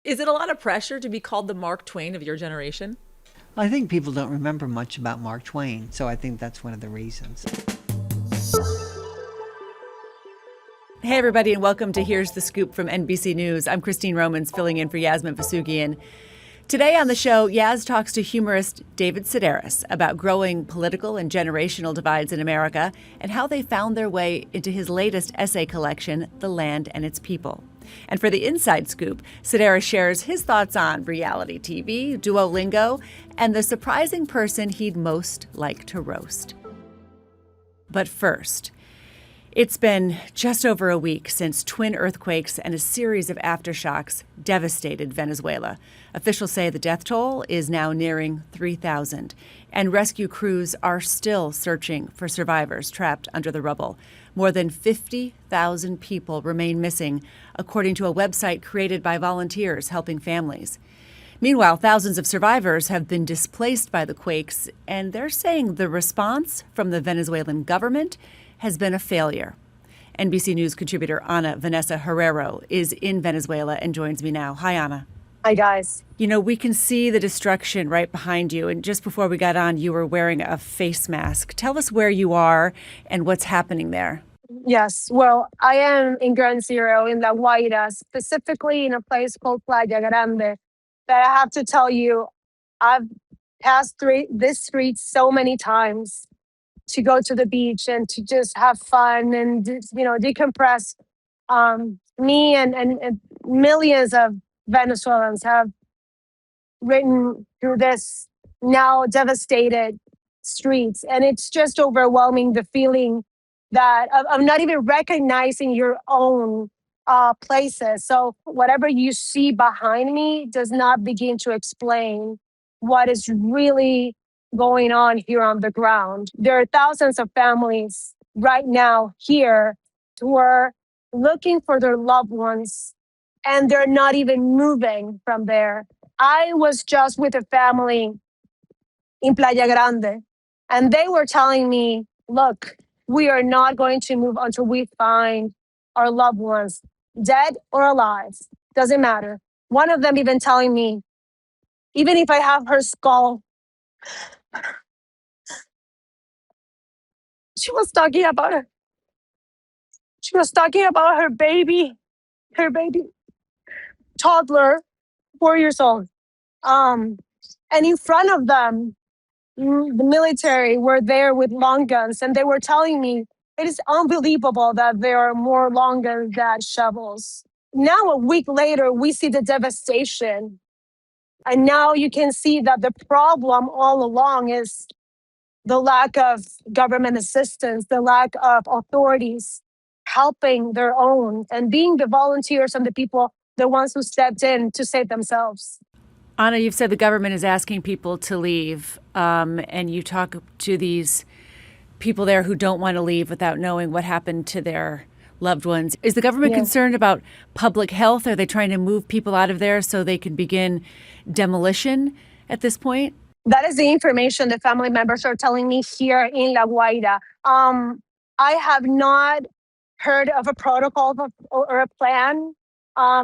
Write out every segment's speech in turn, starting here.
Is it a lot of pressure to be called the Mark Twain of your generation? I think people don't remember much about Mark Twain, so I think that's one of the reasons. Hey, everybody, and welcome to Here's the Scoop from NBC News. I'm Christine Romans, filling in for Yasmin Vasugian. Today on the show, Yaz talks to humorist David Sedaris about growing political and generational divides in America and how they found their way into his latest essay collection, The Land and Its People. And for the Inside Scoop, Sedaris shares his thoughts on reality TV, Duolingo, and the surprising person he'd most like to roast. But first, it's been just over a week since twin earthquakes and a series of aftershocks devastated Venezuela. Officials say the death toll is now nearing 3,000, and rescue crews are still searching for survivors trapped under the rubble. More than 50,000 people remain missing, according to a website created by volunteers helping families. Meanwhile, thousands of survivors have been displaced by the quakes, and they're saying the response from the Venezuelan government has been a failure. NBC News contributor Vanessa Herrero is in Venezuela and joins me now. Hi, Ana. Hi, guys. You know, we can see the destruction right behind you. And just before we got on, you were wearing a face mask. Tell us where you are and what's happening there. Yes, well, I am in Gran Zero in La Guaira, specifically in a place called Playa Grande. But I have to tell you, I've passed through this street so many times to go to the beach and to just have fun and decompress. Me and millions of Venezuelans have ridden through this now devastated streets, and it's just overwhelming, the feeling that of not even recognizing your own places. So whatever you see behind me does not begin to explain what is really going on here on the ground. There are thousands of families right now here who are looking for their loved ones, and they're not even moving from there. I was just with a family in Playa Grande, and they were telling me, look, we are not going to move until we find our loved ones, dead or alive, doesn't matter. One of them even telling me, even if I have her skull, she was talking about her. She was talking about her baby toddler, 4 years old. And in front of them, the military were there with long guns, and they were telling me it is unbelievable that there are more long guns than shovels. Now, a week later, we see the devastation. And now you can see that the problem all along is the lack of government assistance, the lack of authorities helping their own, and being the volunteers and the people, the ones who stepped in to save themselves. Ana, you've said the government is asking people to leave, and you talk to these people there who don't want to leave without knowing what happened to their loved ones. Is the government concerned about public health? Are they trying to move people out of there so they can begin demolition at this point? That is the information the family members are telling me here in La Guaira. I have not heard of a protocol or a plan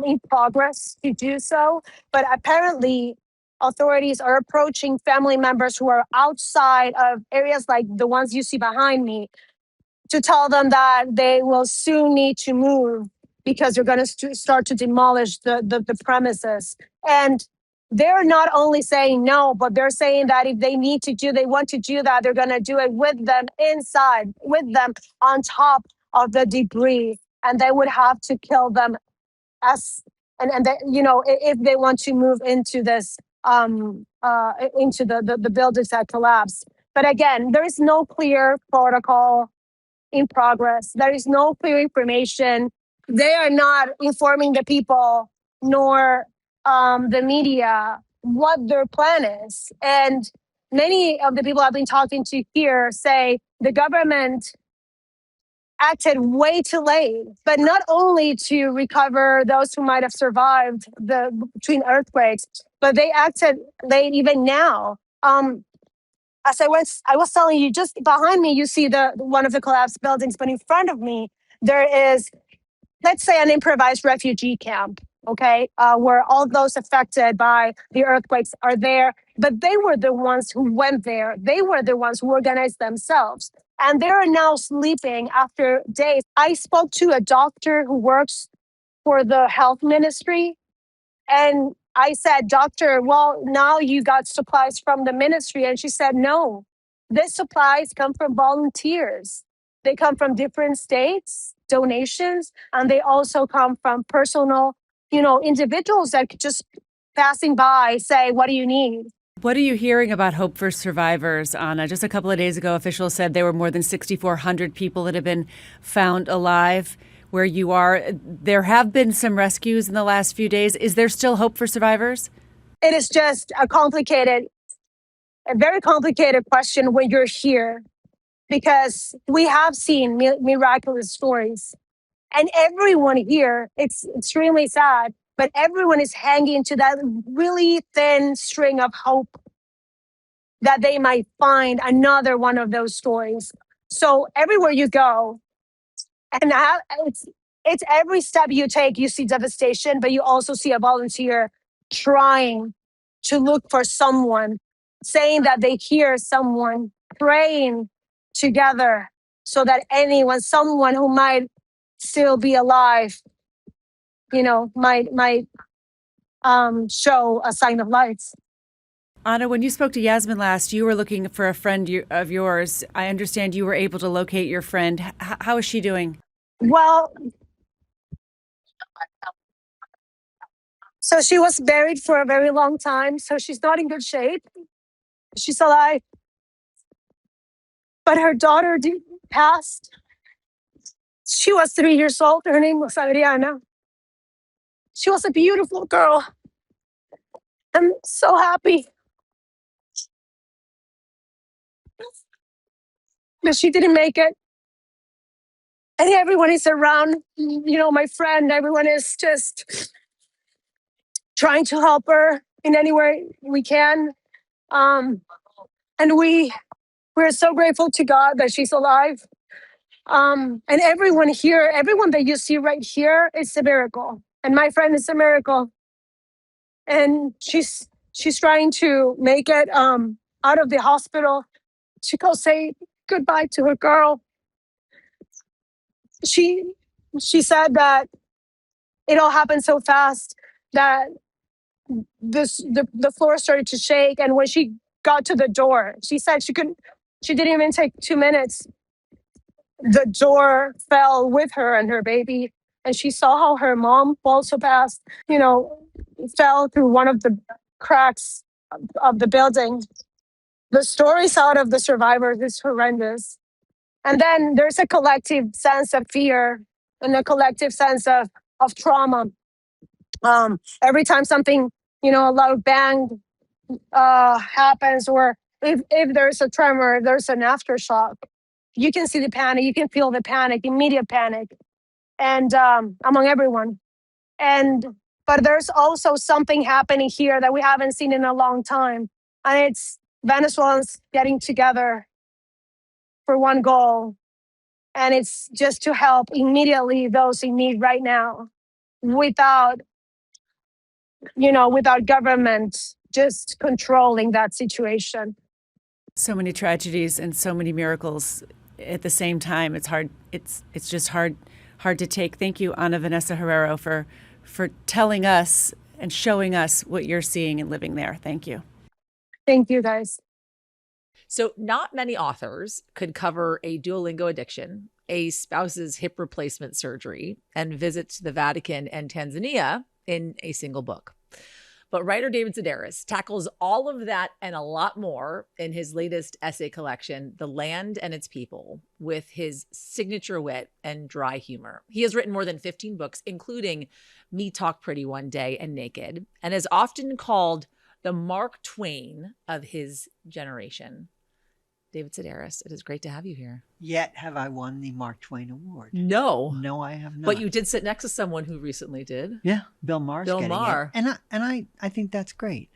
in progress to do so, but apparently authorities are approaching family members who are outside of areas like the ones you see behind me to tell them that they will soon need to move because they're going to start to demolish the premises. And they're not only saying no, but they're saying that if they want to do that, they're going to do it with them inside, with them on top of the debris, and they would have to kill them and they, if they want to move into this into the buildings that collapsed. But again, there is no clear protocol in progress. There is no clear information. They are not informing the people nor the media what their plan is. And many of the people I've been talking to here say the government acted way too late, but not only to recover those who might have survived the twin earthquakes, but they acted late even now. As I was telling you, just behind me, you see the one of the collapsed buildings, but in front of me, there is, let's say, an improvised refugee camp okay, where all those affected by the earthquakes are there. But they were the ones who went there. They were the ones who organized themselves. And they're now sleeping after days. I spoke to a doctor who works for the health ministry. And I said, Doctor, well, now you got supplies from the ministry. And she said, no, these supplies come from volunteers. They come from different states, donations, and they also come from personal, individuals that could just passing by say, what do you need? What are you hearing about Hope for Survivors, Anna? Just a couple of days ago, officials said there were more than 6,400 people that have been found alive where you are. There have been some rescues in the last few days. Is there still hope for survivors? It is just a very complicated question when you're here, because we have seen miraculous stories. And everyone here, it's extremely sad, but everyone is hanging to that really thin string of hope that they might find another one of those stories. So everywhere you go, and it's every step you take, you see devastation, but you also see a volunteer trying to look for someone, saying that they hear someone, praying together so that someone who might still be alive, might show a sign of life. Anna, when you spoke to Yasmin last, you were looking for a friend of yours. I understand you were able to locate your friend. How is she doing? Well, so she was buried for a very long time, so she's not in good shape. She's alive. But her daughter passed. She was 3 years old. Her name was Adriana. She was a beautiful girl. I'm so happy that she didn't make it. And everyone is around, my friend, everyone is just trying to help her in any way we can. And we're so grateful to God that she's alive. And everyone here, everyone that you see right here is a miracle. And my friend is a miracle. And she's trying to make it out of the hospital to go say goodbye to her girl. She said that it all happened so fast that the floor started to shake, and when she got to the door, she said she didn't even take 2 minutes. The door fell with her and her baby, and she saw how her mom also passed, fell through one of the cracks of the building. The stories out of the survivors is horrendous. And then there's a collective sense of fear and a collective sense of trauma. Every time something, a loud bang happens, or if there's a tremor, if there's an aftershock, you can see the panic, you can feel the panic, immediate panic, and among everyone. But there's also something happening here that we haven't seen in a long time, and it's Venezuelans getting together for one goal, and it's just to help immediately those in need right now, without government just controlling that situation. So many tragedies and so many miracles at the same time. It's hard. It's just hard to take. Thank you, Ana Vanessa Herrero, for telling us and showing us what you're seeing and living there. Thank you. Thank you, guys. So not many authors could cover a Duolingo addiction, a spouse's hip replacement surgery, and visits to the Vatican and Tanzania in a single book. But writer David Sedaris tackles all of that and a lot more in his latest essay collection, The Land and Its People, with his signature wit and dry humor. He has written more than 15 books, including Me Talk Pretty One Day and Naked, and is often called the Mark Twain of his generation. David Sedaris, it is great to have you here. Yet have I won the Mark Twain Award? No. No, I have not. But you did sit next to someone who recently did. Yeah, Bill Maher's Bill getting Maher. it. And I think that's great.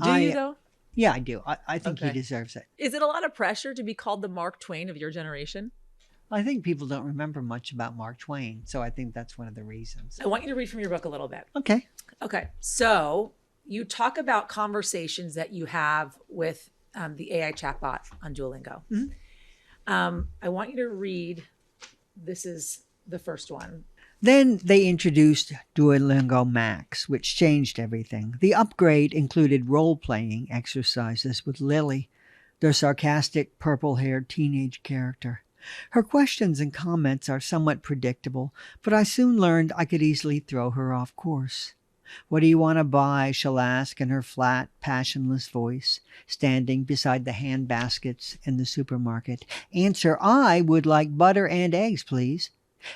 Do you, though? Yeah, I do. I think Okay. he deserves it. Is it a lot of pressure to be called the Mark Twain of your generation? I think people don't remember much about Mark Twain, so I think that's one of the reasons. I want you to read from your book a little bit. Okay. Okay. So you talk about conversations that you have with the AI chatbot on Duolingo. I want you to read. This is the first one. Then they introduced Duolingo Max, which changed everything. The upgrade included role-playing exercises with Lily, their sarcastic, purple-haired teenage character. Her questions and comments are somewhat predictable, but I soon learned I could easily throw her off course. "What do you want to buy?" she'll ask in her flat, passionless voice, standing beside the hand baskets in the supermarket. "Answer, 'I would like butter and eggs, please.'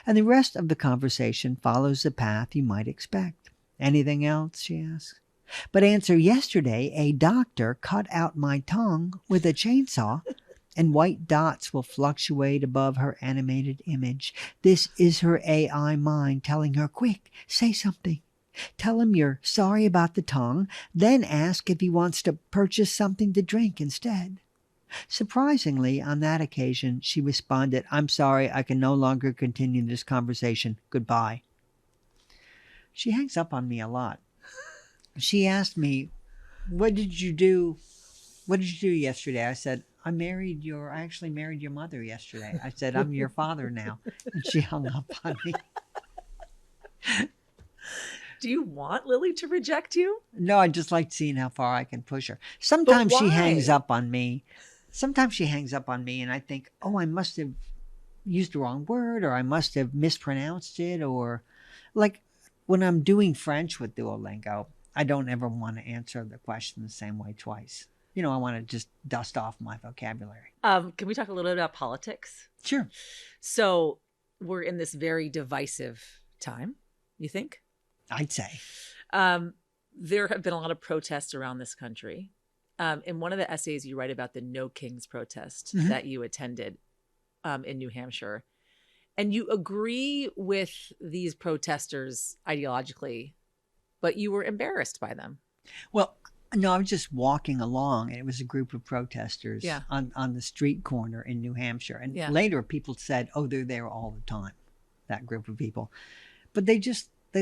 And the rest of the conversation follows the path you might expect. "Anything else?" she asks. But answer, "Yesterday, a doctor cut out my tongue with a chainsaw," and white dots will fluctuate above her animated image. This is her AI mind telling her, "Quick, say something. Tell him you're sorry about the tongue, then ask if he wants to purchase something to drink instead." Surprisingly, on that occasion, she responded, "I'm sorry, I can no longer continue this conversation. Goodbye." She hangs up on me a lot. She asked me, What did you do yesterday?" I said, I actually married your mother yesterday." I said, "I'm your father now." And she hung up on me. Do you want Lily to reject you? No, I just like seeing how far I can push her. Sometimes she hangs why? up on me. And I think, oh, I must have used the wrong word, or I must have mispronounced it, or like when I'm doing French with Duolingo, I don't ever want to answer the question the same way twice. I want to just dust off my vocabulary. Can we talk a little bit about politics? Sure. So we're in this very divisive time, you think? I'd say. There have been a lot of protests around this country. In one of the essays you write about the No Kings protest that you attended in New Hampshire, and you agree with these protesters ideologically, but you were embarrassed by them. Well, no, I was just walking along, and it was a group of protesters on the street corner in New Hampshire. And later people said, oh, they're there all the time, that group of people. But they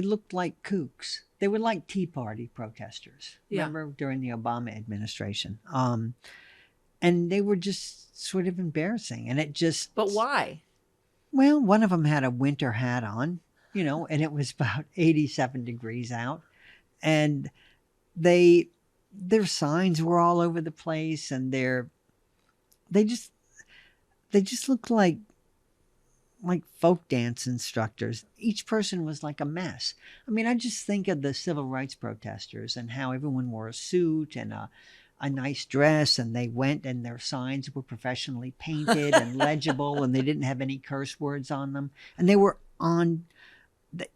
looked like kooks. They were like Tea Party protesters. Remember during the Obama administration? And they were just sort of embarrassing. And it just... But why? Well, one of them had a winter hat on, and it was about 87 degrees out. And their signs were all over the place, and they just looked like folk dance instructors. Each person was like a mess. I mean, I just think of the civil rights protesters and how everyone wore a suit and a nice dress, and they went and their signs were professionally painted and legible, and they didn't have any curse words on them. And they were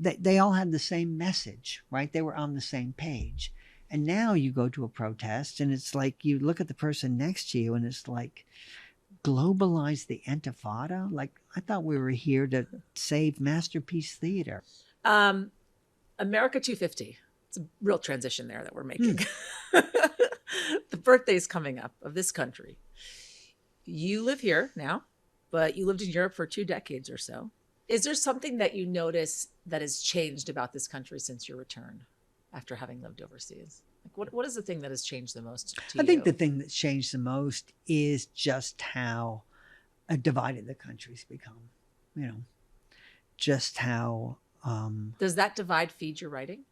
they all had the same message, right? They were on the same page. And now you go to a protest, and it's like you look at the person next to you, and it's like, globalize the Intifada? Like, I thought we were here to save Masterpiece Theater. America 250. It's a real transition there that we're making. The birthday's coming up of this country. You live here now, but you lived in Europe for 2 decades or so. Is there something that you notice that has changed about this country since your return after having lived overseas? Like what is the thing that has changed the most to you? I think the thing that's changed the most is just how divided the country's become. Just how... Does that divide feed your writing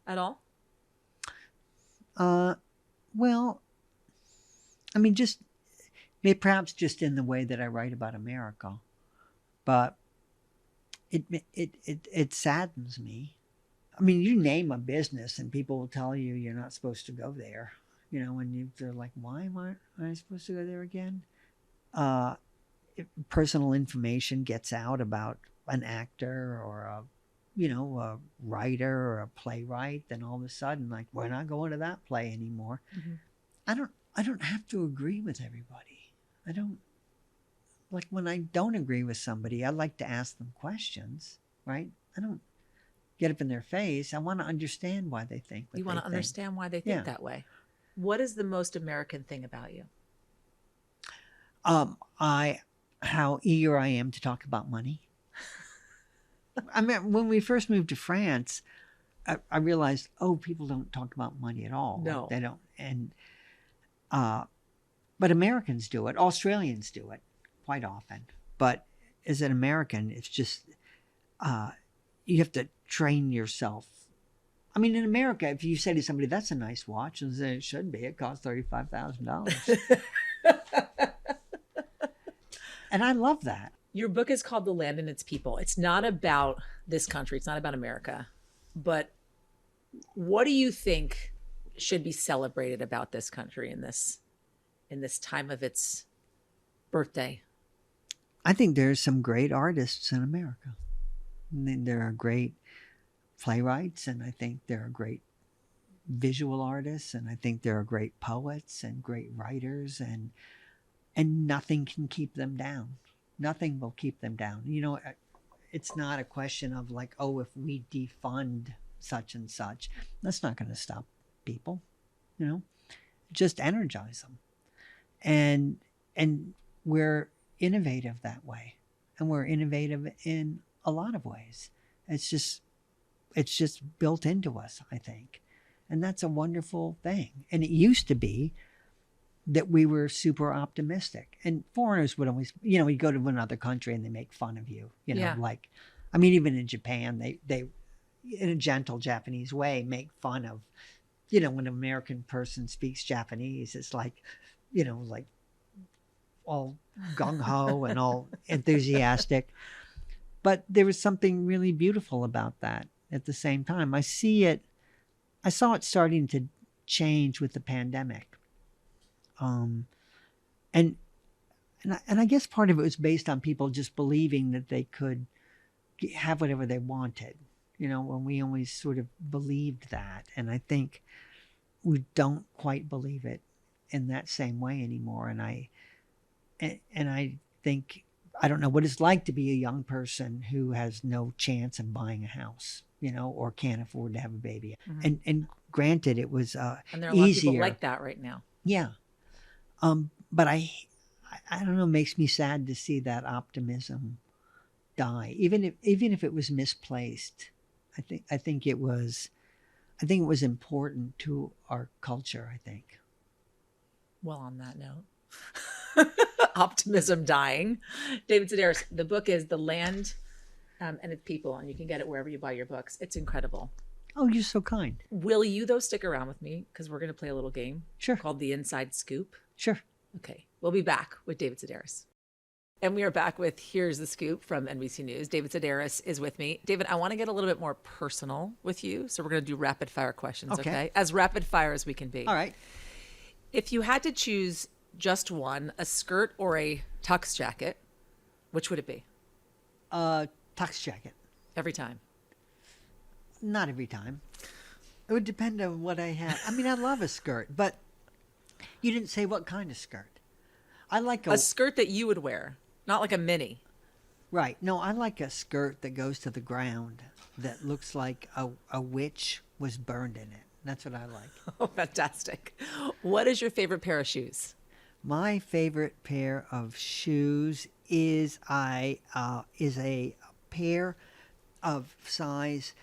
at all? Well, I mean, perhaps just in the way that I write about America, but it saddens me. I mean, you name a business and people will tell you you're not supposed to go there, and they're like, why am I supposed to go there again? If personal information gets out about an actor or a writer or a playwright, then all of a sudden, like, we're not going to that play anymore. Mm-hmm. I don't have to agree with everybody. I don't, like, when I don't agree with somebody, I like to ask them questions, right? I don't get up in their face. I want to understand why they think what you want to understand why they think that way. What is the most American thing about you? how eager I am to talk about money. I mean, when we first moved to France, I realized, oh, people don't talk about money at all. No. Like, they don't. And but Americans do it. Australians do it quite often. But as an American, it's just you have to train yourself. I mean, in America, if you say to somebody, "That's a nice watch," and say it should be, it costs $35,000, and I love that. Your book is called The Land and Its People. It's not about this country. It's not about America. But what do you think should be celebrated about this country in this time of its birthday? I think there's some great artists in America. I think there are great playwrights, and I think there are great visual artists, and I think there are great poets and great writers, and nothing can keep them down. Nothing will keep them down. You know, it's not a question of like, oh, if we defund such and such, that's not going to stop people. You know, just energize them, and we're innovative that way, and we're innovative in a lot of ways. It's just built into us, I think, and that's a wonderful thing. And it used to be that we were super optimistic, and foreigners would always, you know, you go to another country and they make fun of you, you know, Yeah. like, I mean, even in Japan, they in a gentle Japanese way make fun of, you know, when an American person speaks Japanese, it's like, you know, like all gung-ho and all enthusiastic. But there was something really beautiful about that at the same time. I saw it starting to change with the pandemic. And I guess part of it was based on people just believing that they could have whatever they wanted, you know, when we always sort of believed that. And I think we don't quite believe it in that same way anymore. And I think, I don't know what it's like to be a young person who has no chance of buying a house, you know, or can't afford to have a baby. Mm-hmm. And granted, it was And there are a lot of people easier. like that right now. Yeah. But I don't know, it makes me sad to see that optimism die, even if it was misplaced. I think it was important to our culture, I think. Well, on that note, optimism dying. David Sedaris, the book is The Land and Its People, and you can get it wherever you buy your books. It's incredible. Oh, you're so kind. Will you, though, stick around with me? Because we're going to play a little game Sure. called The Inside Scoop. Sure. Okay. We'll be back with David Sedaris. And we are back with Here's the Scoop from NBC News. David Sedaris is with me. David, I want to get a little bit more personal with you. So we're going to do rapid fire questions, okay? As rapid fire as we can be. All right. If you had to choose just one, a skirt or a tux jacket, which would it be? Tux jacket. Every time. Not every time. It would depend on what I had. I mean, I love a skirt, but you didn't say what kind of skirt. I like A skirt that you would wear, not like a mini. Right. No, I like a skirt that goes to the ground, that looks like a witch was burned in it. That's what I like. Oh, fantastic. What is your favorite pair of shoes? My favorite pair of shoes is a pair of size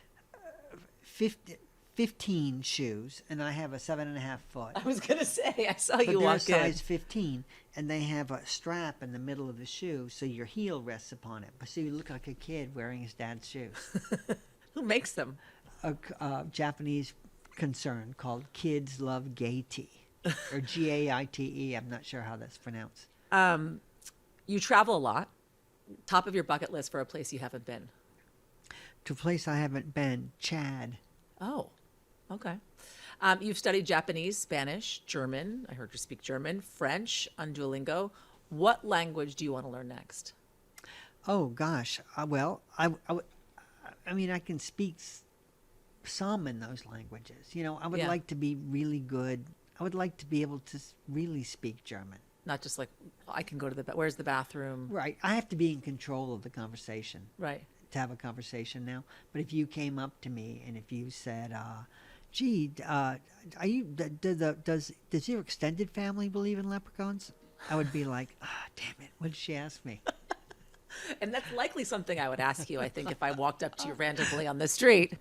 15 shoes, and I have a 7.5 foot. I was going to say, I saw But you they're walk in. size 15, and they have a strap in the middle of the shoe, so your heel rests upon it. So you look like a kid wearing his dad's shoes. Who makes them? A Japanese concern called Kids Love Gaite, or Gaite. I'm not sure how that's pronounced. You travel a lot. Top of your bucket list for a place you haven't been. To a place I haven't been, Chad. Oh, okay. You've studied Japanese, Spanish, German. I heard you speak German, French on Duolingo. What language do you want to learn next? Oh gosh. Well, I mean, I can speak some in those languages. You know, I would Yeah. like to be really good. I would like to be able to really speak German. Not just like, I can go to the, where's the bathroom? Right. I have to be in control of the conversation Right. to have a conversation now. But if you came up to me and if you said, gee, are you, does your extended family believe in leprechauns? I would be like, damn it, what did she ask me? And that's likely something I would ask you, I think, if I walked up to you randomly on the street.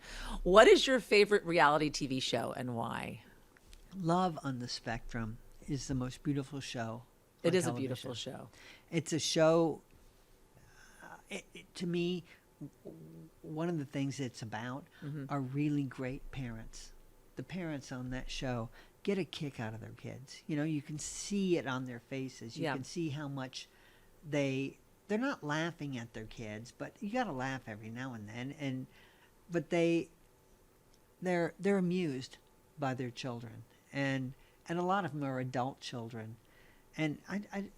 What is your favorite reality TV show and why? Love on the Spectrum is the most beautiful show. It on is a television. beautiful show. It's a show, to me, one of the things it's about are really great parents. The parents on that show get a kick out of their kids. You know, you can see it on their faces. You can see how much they're not laughing at their kids, but you got to laugh every now and then. But they're amused by their children, and a lot of them are adult children, and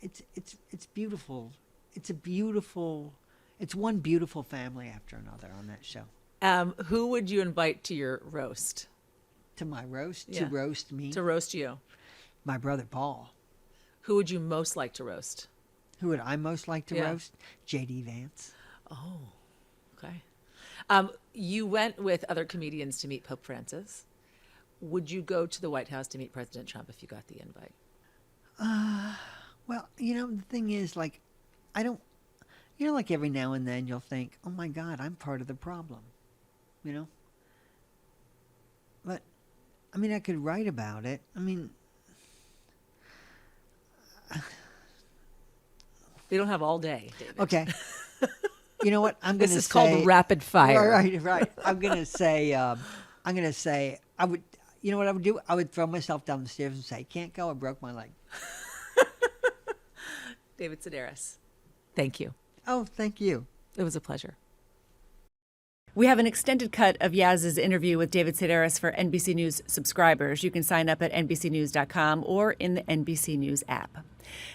it's beautiful. It's one beautiful family after another on that show. Who would you invite to your roast? To my roast? Yeah. To roast me? To roast you? My brother Paul. Who would you most like to roast? Who would I most like to roast? J.D. Vance. Oh, okay. You went with other comedians to meet Pope Francis. Would you go to the White House to meet President Trump if you got the invite? Well, the thing is, like, I don't, like every now and then you'll think, oh my God, I'm part of the problem, But, I could write about it. We don't have all day, David. Okay. You know what? I'm going to say. This is called rapid fire. Right. I'm going to say, I would, you know what I would do? I would throw myself down the stairs and say, can't go, I broke my leg. David Sedaris, thank you. Oh, thank you. It was a pleasure. We have an extended cut of Yaz's interview with David Sedaris for NBC News subscribers. You can sign up at NBCnews.com or in the NBC News app.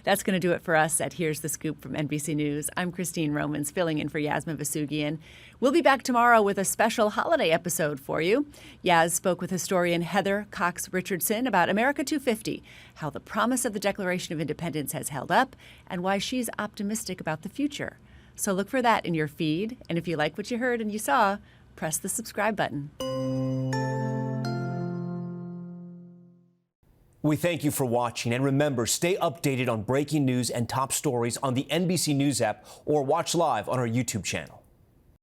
That's going to do it for us at Here's the Scoop from NBC News. I'm Christine Romans, filling in for Yasmin Vasugian. We'll be back tomorrow with a special holiday episode for you. Yaz spoke with historian Heather Cox Richardson about America 250, how the promise of the Declaration of Independence has held up, and why she's optimistic about the future. So look for that in your feed, and if you like what you heard and you saw, press the subscribe button. We thank you for watching, and remember, stay updated on breaking news and top stories on the NBC News app or watch live on our YouTube channel.